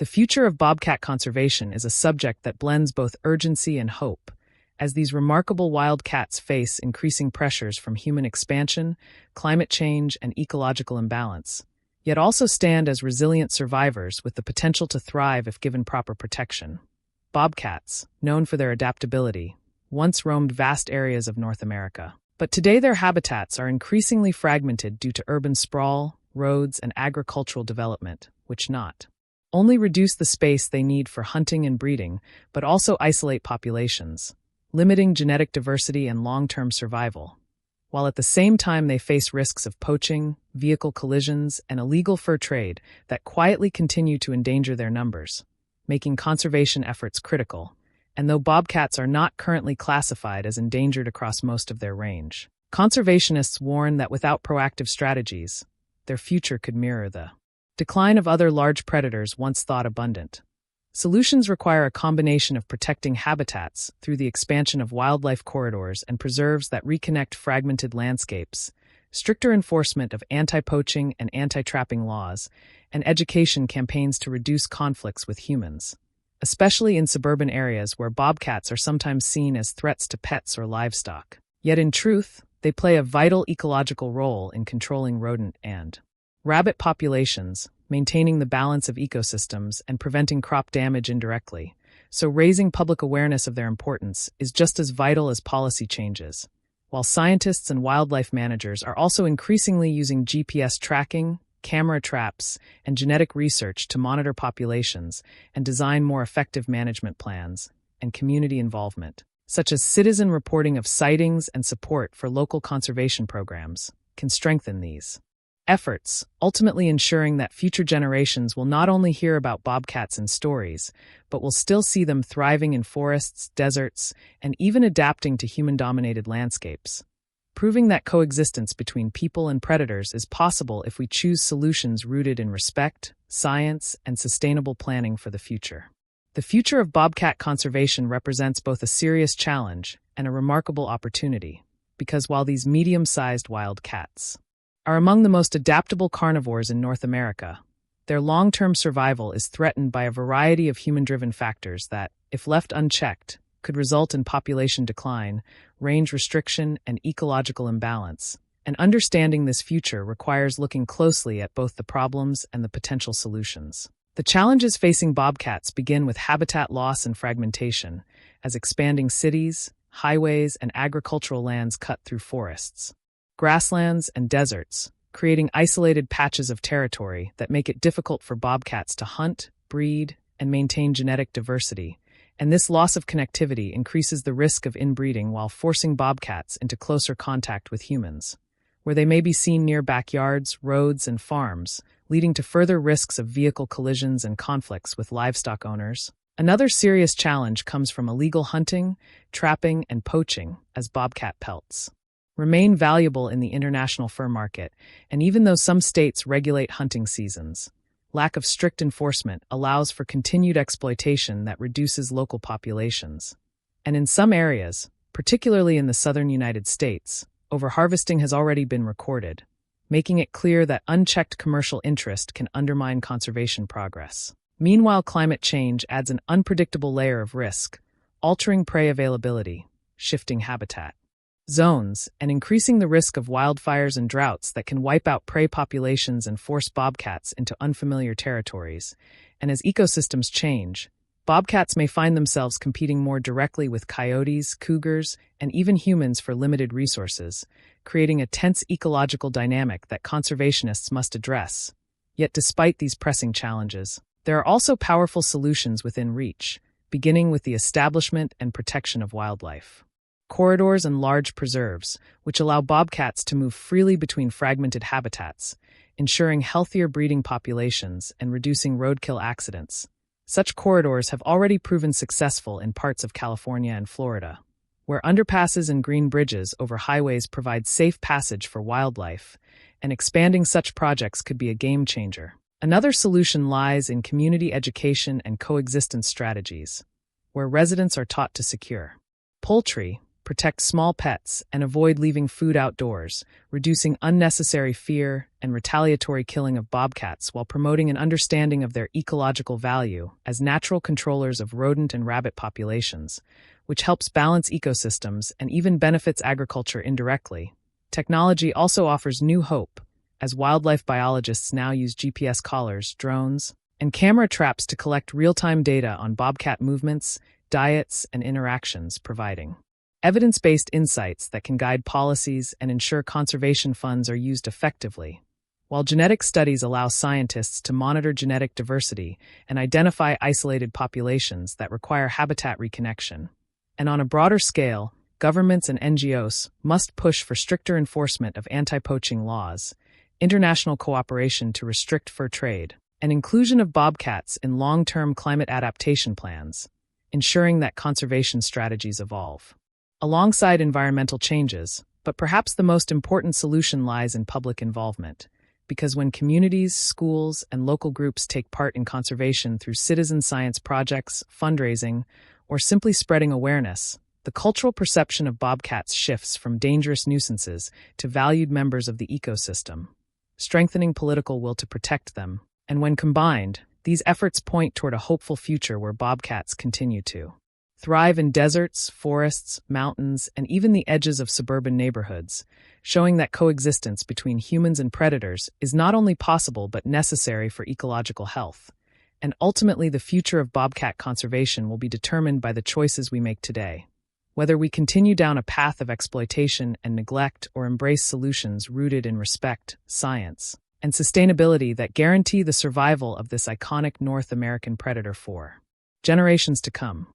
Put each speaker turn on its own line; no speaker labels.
The future of bobcat conservation is a subject that blends both urgency and hope, as these remarkable wild cats face increasing pressures from human expansion, climate change, and ecological imbalance, yet also stand as resilient survivors with the potential to thrive if given proper protection. Bobcats, known for their adaptability, once roamed vast areas of North America. But today their habitats are increasingly fragmented due to urban sprawl, roads, and agricultural development, which not only reduce the space they need for hunting and breeding, but also isolate populations, limiting genetic diversity and long-term survival, while at the same time they face risks of poaching, vehicle collisions, and illegal fur trade that quietly continue to endanger their numbers, making conservation efforts critical. And though bobcats are not currently classified as endangered across most of their range, conservationists warn that without proactive strategies, their future could mirror the decline of other large predators once thought abundant. Solutions require a combination of protecting habitats through the expansion of wildlife corridors and preserves that reconnect fragmented landscapes, stricter enforcement of anti-poaching and anti-trapping laws, and education campaigns to reduce conflicts with humans, especially in suburban areas where bobcats are sometimes seen as threats to pets or livestock. Yet in truth, they play a vital ecological role in controlling rodent and rabbit populations, maintaining the balance of ecosystems and preventing crop damage indirectly. So raising public awareness of their importance is just as vital as policy changes, while scientists and wildlife managers are also increasingly using GPS tracking, camera traps, and genetic research to monitor populations and design more effective management plans, and community involvement, such as citizen reporting of sightings and support for local conservation programs, can strengthen these efforts, ultimately ensuring that future generations will not only hear about bobcats in stories, but will still see them thriving in forests, deserts, and even adapting to human-dominated landscapes, proving that coexistence between people and predators is possible if we choose solutions rooted in respect, science, and sustainable planning for the future. The future of bobcat conservation represents both a serious challenge and a remarkable opportunity, because while these medium-sized wild cats are among the most adaptable carnivores in North America, their long-term survival is threatened by a variety of human-driven factors that, if left unchecked, could result in population decline, range restriction, and ecological imbalance. And understanding this future requires looking closely at both the problems and the potential solutions. The challenges facing bobcats begin with habitat loss and fragmentation, as expanding cities, highways, and agricultural lands cut through forests, grasslands, and deserts, creating isolated patches of territory that make it difficult for bobcats to hunt, breed, and maintain genetic diversity. And this loss of connectivity increases the risk of inbreeding while forcing bobcats into closer contact with humans, where they may be seen near backyards, roads, and farms, leading to further risks of vehicle collisions and conflicts with livestock owners. Another serious challenge comes from illegal hunting, trapping, and poaching, as bobcat pelts remain valuable in the international fur market, and even though some states regulate hunting seasons, lack of strict enforcement allows for continued exploitation that reduces local populations. And in some areas, particularly in the southern United States, overharvesting has already been recorded, making it clear that unchecked commercial interest can undermine conservation progress. Meanwhile, climate change adds an unpredictable layer of risk, altering prey availability, shifting habitat zones, and increasing the risk of wildfires and droughts that can wipe out prey populations and force bobcats into unfamiliar territories. And as ecosystems change, bobcats may find themselves competing more directly with coyotes, cougars, and even humans for limited resources, creating a tense ecological dynamic that conservationists must address. Yet despite these pressing challenges, there are also powerful solutions within reach, beginning with the establishment and protection of wildlife corridors and large preserves, which allow bobcats to move freely between fragmented habitats, ensuring healthier breeding populations and reducing roadkill accidents. Such corridors have already proven successful in parts of California and Florida, where underpasses and green bridges over highways provide safe passage for wildlife, and expanding such projects could be a game changer. Another solution lies in community education and coexistence strategies, where residents are taught to secure poultry, protect small pets, and avoid leaving food outdoors, reducing unnecessary fear and retaliatory killing of bobcats while promoting an understanding of their ecological value as natural controllers of rodent and rabbit populations, which helps balance ecosystems and even benefits agriculture indirectly. Technology also offers new hope, as wildlife biologists now use GPS collars, drones, and camera traps to collect real-time data on bobcat movements, diets, and interactions, providing evidence-based insights that can guide policies and ensure conservation funds are used effectively. While genetic studies allow scientists to monitor genetic diversity and identify isolated populations that require habitat reconnection. And on a broader scale, governments and NGOs must push for stricter enforcement of anti-poaching laws, international cooperation to restrict fur trade, and inclusion of bobcats in long-term climate adaptation plans, ensuring that conservation strategies evolve alongside environmental changes. But perhaps the most important solution lies in public involvement, because when communities, schools, and local groups take part in conservation through citizen science projects, fundraising, or simply spreading awareness, the cultural perception of bobcats shifts from dangerous nuisances to valued members of the ecosystem, strengthening political will to protect them. And when combined, these efforts point toward a hopeful future where bobcats continue to thrive in deserts, forests, mountains, and even the edges of suburban neighborhoods, showing that coexistence between humans and predators is not only possible but necessary for ecological health. And ultimately, the future of bobcat conservation will be determined by the choices we make today. Whether we continue down a path of exploitation and neglect or embrace solutions rooted in respect, science, and sustainability that guarantee the survival of this iconic North American predator for generations to come.